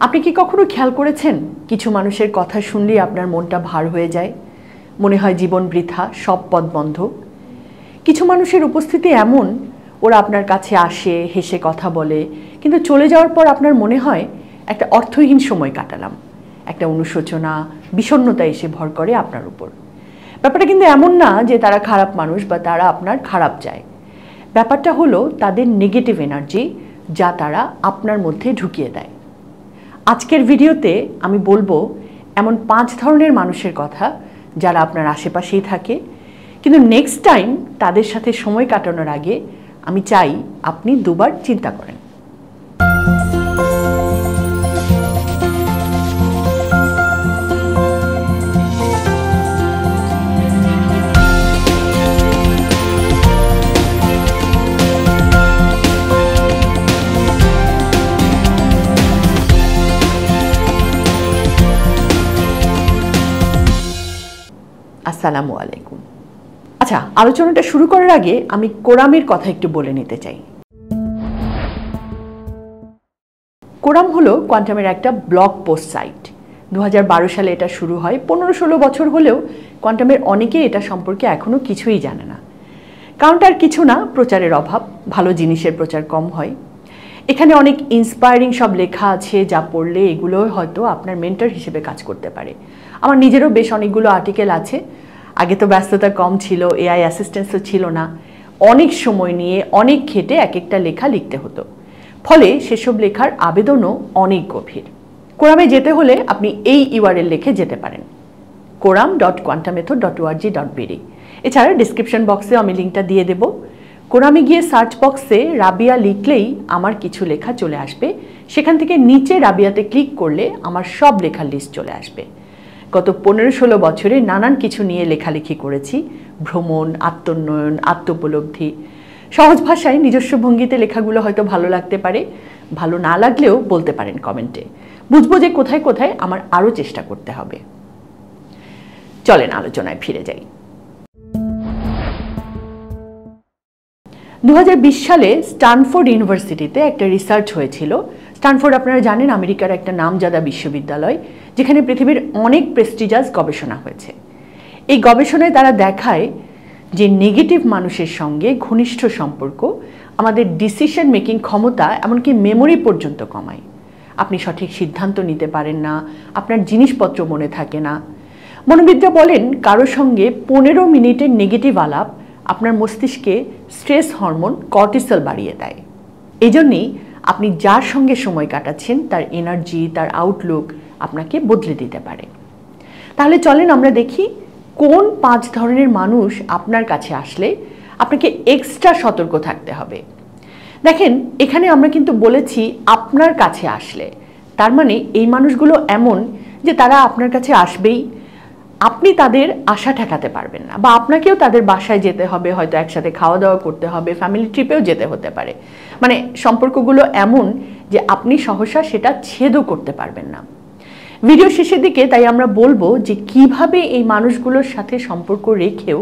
আপনি কি কখনো খেয়াল করেছেন কিছু মানুষের কথা শুনলেই আপনার মনটা ভার হয়ে যায়, মনে হয় জীবন বৃথা, সব পথ বন্ধ। কিছু মানুষের উপস্থিতি এমন, ওরা আপনার কাছে আসে, হেসে কথা বলে, কিন্তু চলে যাওয়ার পর আপনার মনে হয় একটা অর্থহীন সময় কাটালাম, একটা অনুশোচনা, বিষণ্ণতা এসে ভর করে আপনার উপর। ব্যাপারটা কিন্তু এমন না যে তারা খারাপ মানুষ বা তারা আপনার খারাপ চায়। ব্যাপারটা হলো তাদের নেগেটিভ এনার্জি, যা তারা আপনার মধ্যে ঢুকিয়ে দেয়। আজকের ভিডিওতে আমি বলবো এমন 5 ধরনের মানুষের কথা যারা আপনার আশেপাশেই থাকে, কিন্তু নেক্সট টাইম তাদের সাথে সময় কাটানোর আগে আমি চাই আপনি দুবার চিন্তা করেন। আসসালামু আলাইকুম। আচ্ছা, আলোচনাটা শুরু করার আগে আমি কোরামের কথা একটু বলে নিতে চাই। কোরাম হলো কোয়ান্টামের একটা ব্লগ পোস্ট সাইট। 2012 সালে এটা শুরু হয়। 15-16 বছর হলেও কোয়ান্টামের অনেকে এটা সম্পর্কে এখনো কিছুই জানে না। কারণটা আর কিছু না, প্রচারের অভাব, ভালো জিনিসের প্রচার কম হয়। এখানে অনেক ইন্সপায়ারিং সব লেখা আছে, যা পড়লে এগুলো হয়তো আপনার মেন্টর হিসেবে কাজ করতে পারে। আমার নিজেরও বেশ অনেকগুলো আর্টিকেল আছে। আগে তো ব্যস্ততা কম ছিল, এআই অ্যাসিস্ট্যান্সও ছিল না, অনেক সময় নিয়ে অনেক খেটে এক একটা লেখা লিখতে হতো, ফলে সেসব লেখার আবেদনও অনেক গভীর। কোরামে যেতে হলে আপনি এই ইউআরএল লিখে যেতে পারেন, koram.quantammethod.org.bd। এছাড়া ডিসক্রিপশন বক্সে আমি লিঙ্কটা দিয়ে দেব। কোরামে গিয়ে সার্চ বক্সে রাবিয়া লিখলেই আমার কিছু লেখা চলে আসবে। সেখান থেকে নিচে রাবিয়াতে ক্লিক করলে আমার সব লেখার লিস্ট চলে আসবে। গত 15-16 বছরে নানান কিছু নিয়ে লেখালেখি করেছি, ভ্রমণ, আত্মোন্নয়ন, আত্মোপলব্ধি। সহজ ভাষায় নিজস্ব ভঙ্গিতে লেখাগুলো হয়তো ভালো লাগতে পারে, ভালো না লাগলেও বলতে পারেন কমেন্টে, বুঝবো যে কোথায় কোথায় আমার আরও চেষ্টা করতে হবে। চলেন আলোচনায় ফিরে যাই। 2020 সালে স্ট্যানফোর্ড ইউনিভার্সিটিতে একটা রিসার্চ হয়েছিল। স্ট্যানফোর্ড আপনারা জানেন আমেরিকার একটা নামজাদা বিশ্ববিদ্যালয়, যেখানে পৃথিবীর অনেক প্রেস্টিজিয়াস গবেষণা হয়েছে। এই গবেষণায় তারা দেখায় যে নেগেটিভ মানুষের সঙ্গে ঘনিষ্ঠ সম্পর্ক আমাদের ডিসিশন মেকিং ক্ষমতা, এমনকি মেমোরি পর্যন্ত কমায়। আপনি সঠিক সিদ্ধান্ত নিতে পারেন না, আপনার জিনিসপত্র মনে থাকে না। মনোবিদরা বলেন কারো সঙ্গে 15 মিনিটের নেগেটিভ আলাপ আপনার মস্তিষ্কে স্ট্রেস হরমোন কর্টিসল বাড়িয়ে দেয়। এই জন্যেই আপনি যার সঙ্গে সময় কাটাচ্ছেন তার এনার্জি, তার আউটলুক আপনাকে বদলে দিতে পারে। তাহলে চলেন আমরা দেখি কোন 5 ধরনের মানুষ আপনার কাছে আসলে আপনাকে এক্সট্রা সতর্ক থাকতে হবে। দেখেন, এখানে আমরা কিন্তু বলেছি আপনার কাছে আসলে, তার মানে এই মানুষগুলো এমন যে তারা আপনার কাছে আসবেই, আপনি তাদের আশা ঠেকাতে পারবেন না, বা আপনাকেও তাদের বাসায় যেতে হবে, হয়তো একসাথে খাওয়া দাওয়া করতে হবে, ফ্যামিলি ট্রিপেও যেতে হতে পারে। মানে সম্পর্কগুলো এমন যে আপনি সহসা সেটা ছেদও করতে পারবেন না। ভিডিও শেষের দিকে তাই আমরা বলবো যে কিভাবে এই মানুষগুলোর সাথে সম্পর্ক রেখেও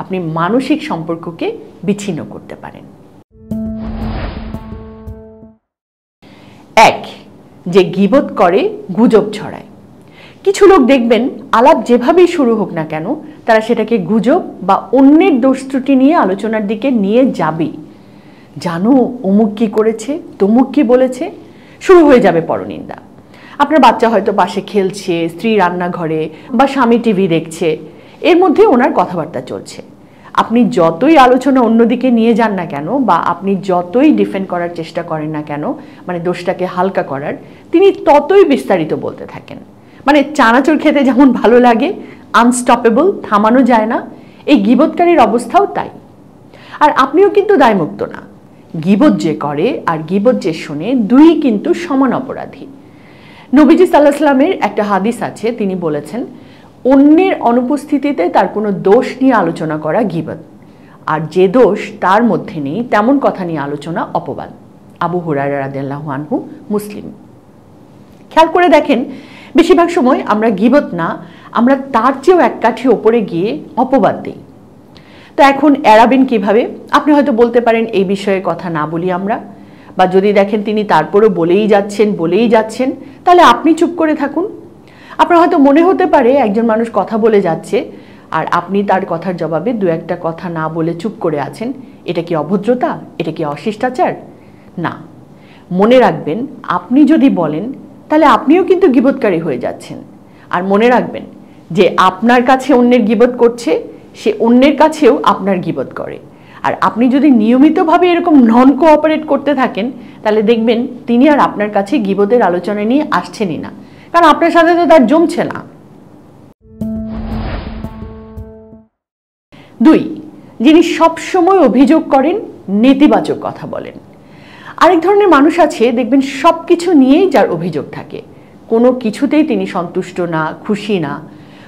আপনি মানসিক সম্পর্ককে বিচ্ছিন্ন করতে পারেন। 1, যে গীবত করে, গুজব ছড়ায়। কিছু লোক দেখবেন আলাপ যেভাবেই শুরু হোক না কেন, তারা সেটাকে গুজব বা অন্যের দোষ ত্রুটি নিয়ে আলোচনার দিকে নিয়ে যাবেই। জানো অমুক কি করেছে, তমুক কি বলেছে, শুরু হয়ে যাবে পরনিন্দা। আপনার বাচ্চা হয়তো পাশে খেলছে, স্ত্রী রান্নাঘরে, বা স্বামী টিভি দেখছে, এর মধ্যে ওনার কথাবার্তা চলছে। আপনি যতই আলোচনা অন্যদিকে নিয়ে যান না কেন, বা আপনি যতই ডিফেন্ড করার চেষ্টা করেন না কেন, মানে দোষটাকে হালকা করার, তিনি ততই বিস্তারিত বলতে থাকেন। মানে চানাচুর খেতে যেমন ভালো লাগে, আনস্টপেবল, থামানো যায় না, এই গীবতকারীর অবস্থাও তাই। আর আপনিও কিন্তু দায়মুক্ত না। গীবত যে করে আর গীবত যে শোনে, দুই কিন্তু সমান অপরাধী। নবীজি সাল্লাল্লাহু আলাইহি ওয়াসাল্লামের একটা হাদিস আছে, তিনি বলেছেন অন্যের অনুপস্থিতিতে তার কোনো দোষ নিয়ে আলোচনা করা গীবত, আর যে দোষ তার মধ্যে নেই তেমন কথা নিয়ে আলোচনা অপবাদ। আবু হুরায়রা রাদিয়াল্লাহু আনহু, মুসলিম। খেয়াল করে দেখেন, বেশিরভাগ সময় আমরা গীবত না, আমরা তার চেয়েও এক কাঠি ওপরে গিয়ে অপবাদ দিই। তো এখন এড়াবেন কিভাবে? আপনি হয়তো বলতে পারেন এই বিষয়ে কথা না বলি আমরা, বা যদি দেখেন তিনি তারপরও বলেই যাচ্ছেন, তাহলে আপনি চুপ করে থাকুন। আপনার হয়তো মনে হতে পারে একজন মানুষ কথা বলে যাচ্ছে আর আপনি তার কথার জবাবে দু একটা কথা না বলে চুপ করে আছেন। এটা কি অভদ্রতা? এটা কি অশিষ্টাচার? না। মনে রাখবেন, আপনি যদি বলেন তাহলে আপনিও কিন্তু গীবতকারী হয়ে যাচ্ছেন। আর মনে রাখবেন যে আপনার কাছে অন্যের গীবত করছে, সে অন্যের কাছেও আপনার গীবত করে। আর আপনি যদি নিয়মিতভাবে এরকম নন কোঅপারেট করতে থাকেন, তাহলে দেখবেন তিনি আর আপনার কাছে গীবতের আলোচনা নিয়ে আসছেনই না, কারণ আপনার সাথে তো তার জমছে না। 2, যিনি সবসময় অভিযোগ করেন, নেতিবাচক কথা বলেন। আরেক ধরনের মানুষ আছে, দেখবেন সব কিছু নিয়েই যার অভিযোগ থাকে, কোনো কিছুতেই তিনি সন্তুষ্ট না, খুশি না।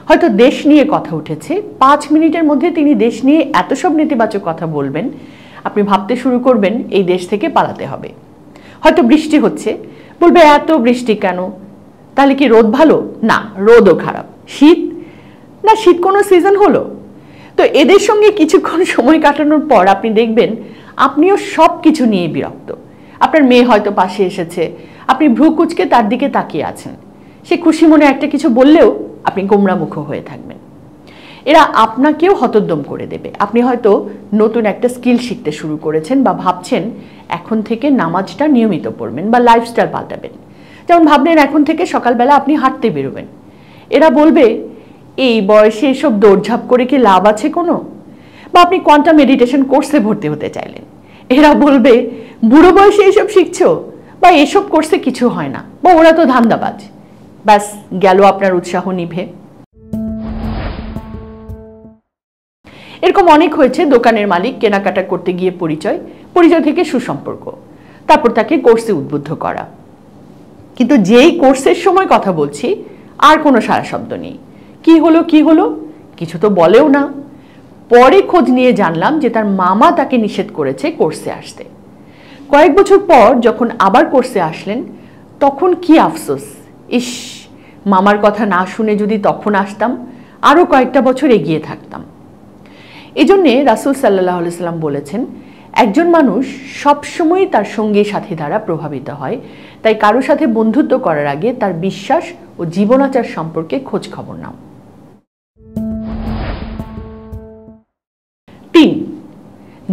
হয়তো দেশ নিয়ে কথা উঠেছে, 5 মিনিটের মধ্যে তিনি দেশ নিয়ে এত সব নেতিবাচক কথা বলবেন, আপনি ভাবতে শুরু করবেন এই দেশ থেকে পালাতে হবে। হয়তো বৃষ্টি হচ্ছে, বলবে এত বৃষ্টি কেন? তাহলে কি রোদ ভালো? না, রোদও খারাপ। শীত? না, শীত কোনো সিজন হলো? তো এদের সঙ্গে কিছুক্ষণ সময় কাটানোর পর আপনি দেখবেন আপনিও সব কিছু নিয়ে বিরক্ত। আপনার মেয়ে হয়তো পাশে এসেছে, আপনি ভ্রু কুঁচকে তার দিকে তাকিয়ে আছেন, সে খুশি মনে একটা কিছু বললেও আপনি গোমড়ামুখ হয়ে থাকবেন। এরা আপনাকেও হতোদ্যম করে দেবে। আপনি হয়তো নতুন একটা স্কিল শিখতে শুরু করেছেন বা ভাবছেন এখন থেকে নামাজটা নিয়মিত পড়বেন বা লাইফস্টাইল পাল্টাবেন। যেমন ভাবলেন এখন থেকে সকালবেলা আপনি হাঁটতে বেরোবেন। এরা বলবে এই বয়সে এসব দৌড়ঝাঁপ করে কি লাভ আছে কোনো? বা আপনি কোয়ান্টাম মেডিটেশন কোর্সে ভর্তি হতে চাইলেন, এরা বলবে বুড়ো বয়সে এসব শিখছো, বা এসব কোর্সে কিছু হয় না, বা ওরা তো ধান্দাবাজ। ব্যাস, গেল আপনার উৎসাহ নিভে। এরকম অনেক হয়েছে, দোকানের মালিক কেনাকাটা করতে গিয়ে পরিচয় থেকে সুসম্পর্ক, তারপর তাকে কোর্সে উদ্বুদ্ধ করা। কিন্তু যেই কোর্সের সময় কথা বলছি আর কোনো সারা শব্দ নেই। কি হলো? কিছু তো বলেও না। পরে খোঁজ নিয়ে জানলাম যে তার মামা তাকে নিষেধ করেছে কোর্সে আসতে। কয়েক বছর পর যখন আবার কোর্সে আসলেন, তখন কি আফসোস, ইস, মামার কথা না শুনে যদি তখন আসতাম, আরও কয়েকটা বছর এগিয়ে থাকতাম। এজন্যে রাসূল সাল্লাল্লাহু আলাইহি সাল্লাম বলেছেন, একজন মানুষ সবসময় তার সঙ্গী সাথী দ্বারা প্রভাবিত হয়, তাই কারো সাথে বন্ধুত্ব করার আগে তার বিশ্বাস ও জীবনাচার সম্পর্কে খোঁজ খবর নাও। 3,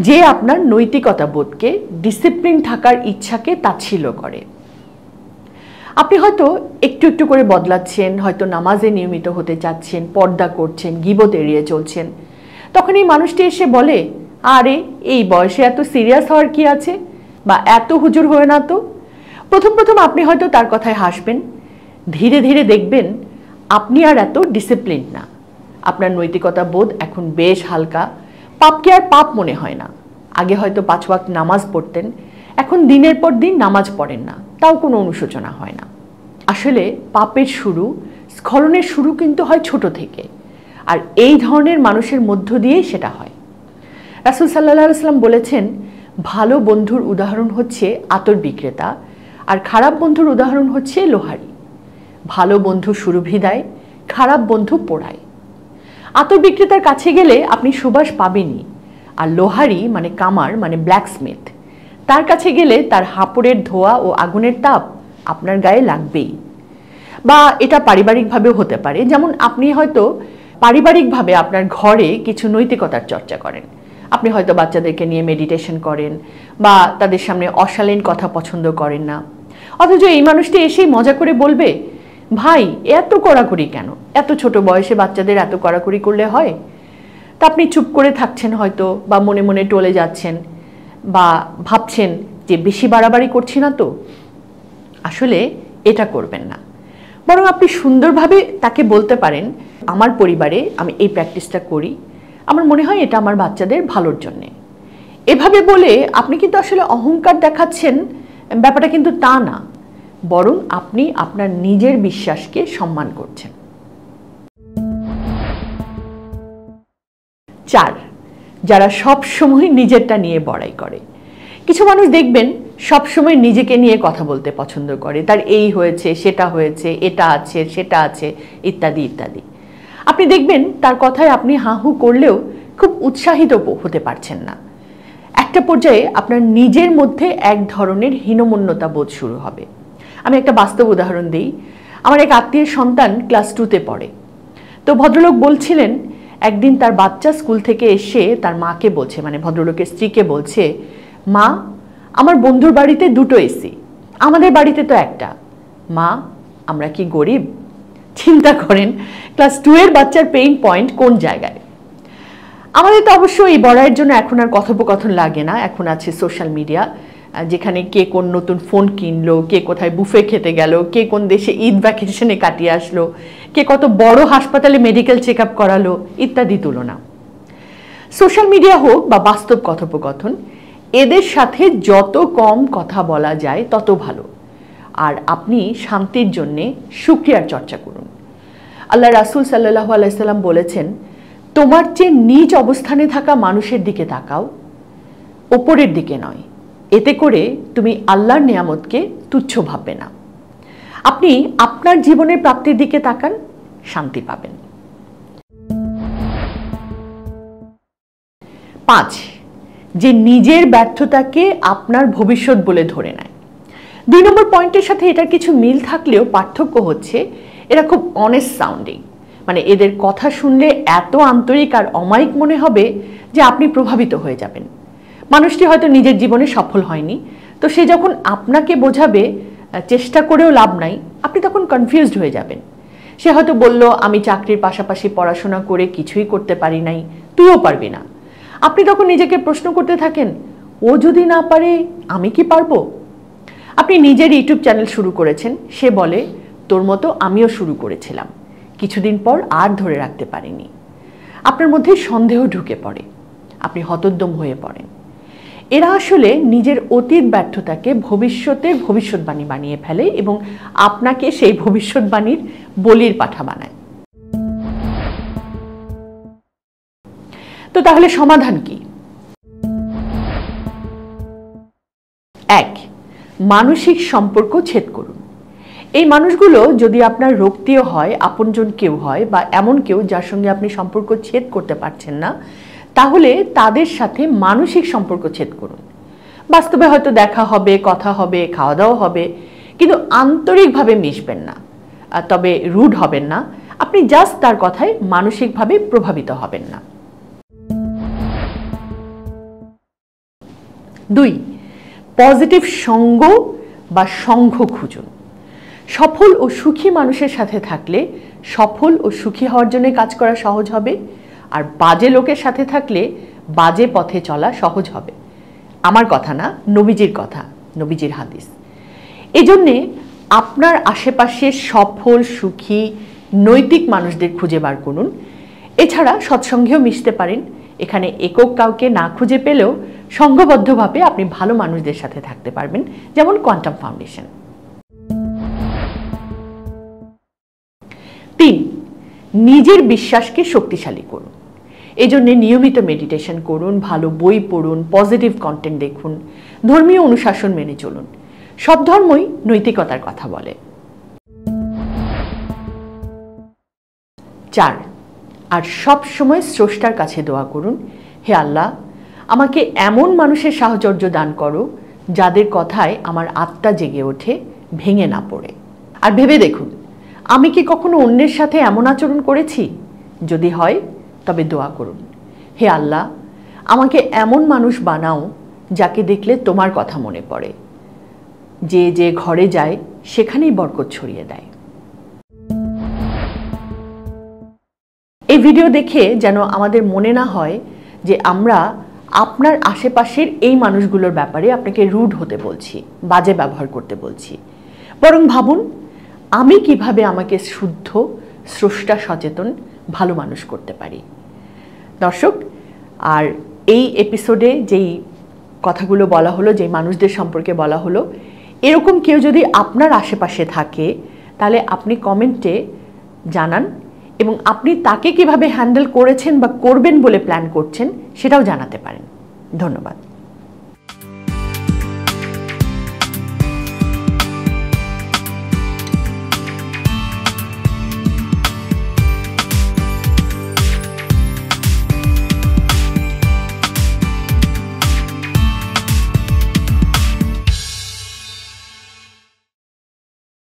যে আপনার নৈতিকতা বোধকে, ডিসিপ্লিন থাকার ইচ্ছাকে তাচ্ছিল্য করে। আপনি হয়তো একটু একটু করে বদলাচ্ছেন, হয়তো নামাজে নিয়মিত হতে চাচ্ছেন, পর্দা করছেন, গীবত এড়িয়ে চলছেন। তখন এই মানুষটি এসে বলে, আরে এই বয়সে এত সিরিয়াস হওয়ার কি আছে, বা এত হুজুর হয়ে না তো। প্রথম আপনি হয়তো তার কথায় হাসবেন, ধীরে ধীরে দেখবেন আপনি আর এত ডিসিপ্লিন না। আপনার নৈতিকতা বোধ এখন বেশ হালকা, পাপকে আর পাপ মনে হয় না। আগে হয়তো 5 ওয়াক্ত নামাজ পড়তেন, এখন দিনের পর দিন নামাজ পড়েন না, তাও কোনো অনুশোচনা হয় না। আসলে পাপের শুরু, স্খলনের শুরু কিন্তু হয় ছোট থেকে, আর এই ধরনের মানুষের মধ্য দিয়েই সেটা হয়। রাসূল সাল্লাল্লাহু আলাইহি ওয়াসাল্লাম বলেছেন, ভালো বন্ধুর উদাহরণ হচ্ছে আতর বিক্রেতা, আর খারাপ বন্ধুর উদাহরণ হচ্ছে লোহারি। ভালো বন্ধু সুরভি দেয়, খারাপ বন্ধু পোড়ায়। আতর বিক্রেতার কাছে গেলে আপনি সুবাস পাবেনই, আর লোহারি মানে কামার মানে ব্ল্যাকস্মিথ, তার কাছে গেলে তার হাঁপড়ের ধোঁয়া ও আগুনের তাপ আপনার গায়ে লাগবেই। বা এটা পারিবারিকভাবেও হতে পারে, যেমন আপনি হয়তো পারিবারিকভাবে আপনার ঘরে কিছু নৈতিকতার চর্চা করেন। আপনি হয়তো বাচ্চাদেরকে নিয়ে মেডিটেশন করেন, বা তাদের সামনে অশালীন কথা পছন্দ করেন না, অথচ এই মানুষটি এসেই মজা করে বলবে, ভাই এত কড়াকড়ি কেন, এত ছোট বয়সে বাচ্চাদের এত কড়াকড়ি করলে হয়? তা আপনি চুপ করে থাকছেন হয়তো, বা মনে মনে টলে যাচ্ছেন, বা ভাবছেন যে বেশি বাড়াবাড়ি করছি না তো। আসলে এটা করবেন না, বরং আপনি সুন্দরভাবে তাকে বলতে পারেন, আমার পরিবারে আমি এই প্র্যাকটিসটা করি, আমার মনে হয় এটা আমার বাচ্চাদের ভালোর জন্যে। এভাবে বলে আপনি কিন্তু আসলে অহংকার দেখাচ্ছেন, ব্যাপারটা কিন্তু তা না, বরং আপনি আপনার নিজের বিশ্বাসকে সম্মান করছেন। 4, যারা সব সময় নিজেরটা নিয়ে বড়াই করে। কিছু মানুষ দেখবেন সব সময় নিজেকে নিয়ে কথা বলতে পছন্দ করে, তার এই হয়েছে, সেটা হয়েছে, এটা আছে, সেটা আছে, ইত্যাদি ইত্যাদি। আপনি দেখবেন তার কথায় আপনি হাঁ হু করলেও খুব উৎসাহিত হতে পারছেন না। এক একটা পর্যায়ে আপনার নিজের মধ্যে এক ধরনের হীনমন্যতা বোধ শুরু হবে। আমি একটা বাস্তব উদাহরণ দিই। আমার এক আত্মীয়ের সন্তান ক্লাস 2-তে পড়ে। তো ভদ্রলোক বলছিলেন একদিন তার বাচ্চা স্কুল থেকে এসে তার মাকে বলছে, মানে ভদ্রলোকের স্ত্রীকে বলছে, মা, আমার বন্ধুর বাড়িতে 2টো এসি, আমাদের বাড়িতে তো একটা। মা, আমরা কি গরিব? চিন্তা করেন ক্লাস 2-এর বাচ্চার পেইন পয়েন্ট কোন জায়গায়। আমাদের তো অবশ্য এই বড়াইয়ের জন্য এখন আর কথোপকথন লাগে না। এখন আছে সোশ্যাল মিডিয়া, যেখানে কে কোন নতুন ফোন কিনলো, কে কোথায় বুফে খেতে গেল, কে কোন দেশে ঈদ ভ্যাকেশনে কাটিয়ে আসলো, কে কত বড় হাসপাতালে মেডিকেল চেক আপ করালো ইত্যাদি তুলনা। সোশ্যাল মিডিয়া হোক বা বাস্তব কথোপকথন, এদের সাথে যত কম কথা বলা যায় তত ভালো। আর আপনি শান্তির জন্যে শুকরিয়ার চর্চা করুন। আল্লাহ রাসূল সাল্লাল্লাহু আলাইহি সাল্লাম বলেছেন, তোমার চেয়ে নিচ অবস্থানে থাকা মানুষের দিকে তাকাও, ওপরের দিকে নয়। এতে করে তুমি আল্লাহর নিয়ামতকে তুচ্ছ ভাববে না। আপনি আপনার জীবনের প্রাপ্তির দিকে তাকান, শান্তি পাবেন। 5, যে নিজের ব্যর্থতাকে আপনার ভবিষ্যৎ বলে ধরে নেয়। 2 নম্বর পয়েন্টের সাথে এটার কিছু মিল থাকলেও পার্থক্য হচ্ছে এরা খুব অনেস্ট সাউন্ডিং। মানে এদের কথা শুনলে এত আন্তরিক আর অমায়িক মনে হবে যে আপনি প্রভাবিত হয়ে যাবেন। মানুষটি হয়তো নিজের জীবনে সফল হয়নি, তো সে যখন আপনাকে বোঝাবে চেষ্টা করেও লাভ নাই, আপনি তখন কনফিউজড হয়ে যাবেন। সে হয়তো বলল, আমি চাকরির পাশাপাশি পড়াশোনা করে কিছুই করতে পারি নাই, তুইও পারবি না। আপনি তখন নিজেকে প্রশ্ন করতে থাকেন, ও যদি না পারে আমি কি পারবো? আপনি নিজের ইউটিউব চ্যানেল শুরু করেছেন, সে বলে, তোর মতো আমিও শুরু করেছিলাম, কিছুদিন পর আর ধরে রাখতে পারিনি। আপনার মধ্যে সন্দেহ ঢুকে পড়ে, আপনি হতোদ্যম হয়ে পড়েন। এরা আসলে নিজের অতীত ব্যর্থতাকে ভবিষ্যতের ভবিষ্যৎবাণী বানিয়ে ফেলে এবং আপনাকে সেই ভবিষ্যৎবাণীর বলির পাঠা বানায়। তো তাহলে সমাধান কি? 1, মানসিক সম্পর্ক ছেদ করুন। এই মানুষগুলো যদি আপনার রক্তীয় হয়, আপনজন কেউ হয়, বা এমন কেউ যার সঙ্গে আপনি সম্পর্ক ছেদ করতে পারছেন না, তাহলে তাদের সাথে মানসিক সম্পর্ক ছেদ করুন। বাস্তবে হয়তো দেখা হবে, কথা হবে, খাওয়া দাওয়া হবে, কিন্তু আন্তরিকভাবে মিশবেন না। তবে রুড হবেন না, আপনি জাস্ট তার কথায় মানসিকভাবে প্রভাবিত হবেন না। 2, পজিটিভ সঙ্গ বা সংঘ খুঁজুন। সফল ও সুখী মানুষের সাথে থাকলে সফল ও সুখী হওয়ার জন্য কাজ করা সহজ হবে, আর বাজে লোকের সাথে থাকলে বাজে পথে চলা সহজ হবে। আমার কথা না, নবীজির কথা, নবীজির হাদিস। এজন্যে আপনার আশেপাশে সফল, সুখী, নৈতিক মানুষদের খুঁজে বার করুন। এছাড়া সৎসঙ্গেও মিশতে পারেন। এখানে একক কাউকে না খুঁজে পেলেও সংঘবদ্ধভাবে আপনি ভালো মানুষদের সাথে থাকতে পারবেন, যেমন কোয়ান্টাম ফাউন্ডেশন। 3, নিজের বিশ্বাসকে শক্তিশালী করুন। এজন্য নিয়মিত মেডিটেশন করুন, ভালো বই পড়ুন, পজিটিভ কন্টেন্ট দেখুন, ধর্মীয় অনুশাসন মেনে চলুন। সব ধর্মই নৈতিকতার কথা বলে। 4, আর সব সময় স্রষ্টার কাছে দোয়া করুন, হে আল্লাহ, আমাকে এমন মানুষের সাহচর্য দান করো যাদের কথায় আমার আত্মা জেগে ওঠে, ভেঙে না পড়ে। আর ভেবে দেখুন, আমি কি কখনো অন্যের সাথে এমন আচরণ করেছি? যদি হয় তবে দোয়া করুন, হে আল্লাহ, আমাকে এমন মানুষ বানাও যাকে দেখলে তোমার কথা মনে পড়ে, যে যে ঘরে যায় সেখানেই বরকত ছড়িয়ে দেয়। এই ভিডিও দেখে যেন আমাদের মনে না হয় যে আমরা আপনার আশেপাশের এই মানুষগুলোর ব্যাপারে আপনাকে রুড হতে বলছি, বাজে ব্যবহার করতে বলছি। বরং ভাবুন, আমি কিভাবে আমাকে শুদ্ধ, স্রষ্টা সচেতন ভালো মানুষ করতে পারি। দর্শক, আর এই এপিসোডে যেই কথাগুলো বলা হলো, যেই মানুষদের সম্পর্কে বলা হলো, এরকম কেউ যদি আপনার আশেপাশে থাকে তাহলে আপনি কমেন্টে জানান, এবং আপনি তাকে কিভাবে হ্যান্ডেল করেছেন বা করবেন বলে প্ল্যান করছেন সেটাও জানাতে পারেন। ধন্যবাদ।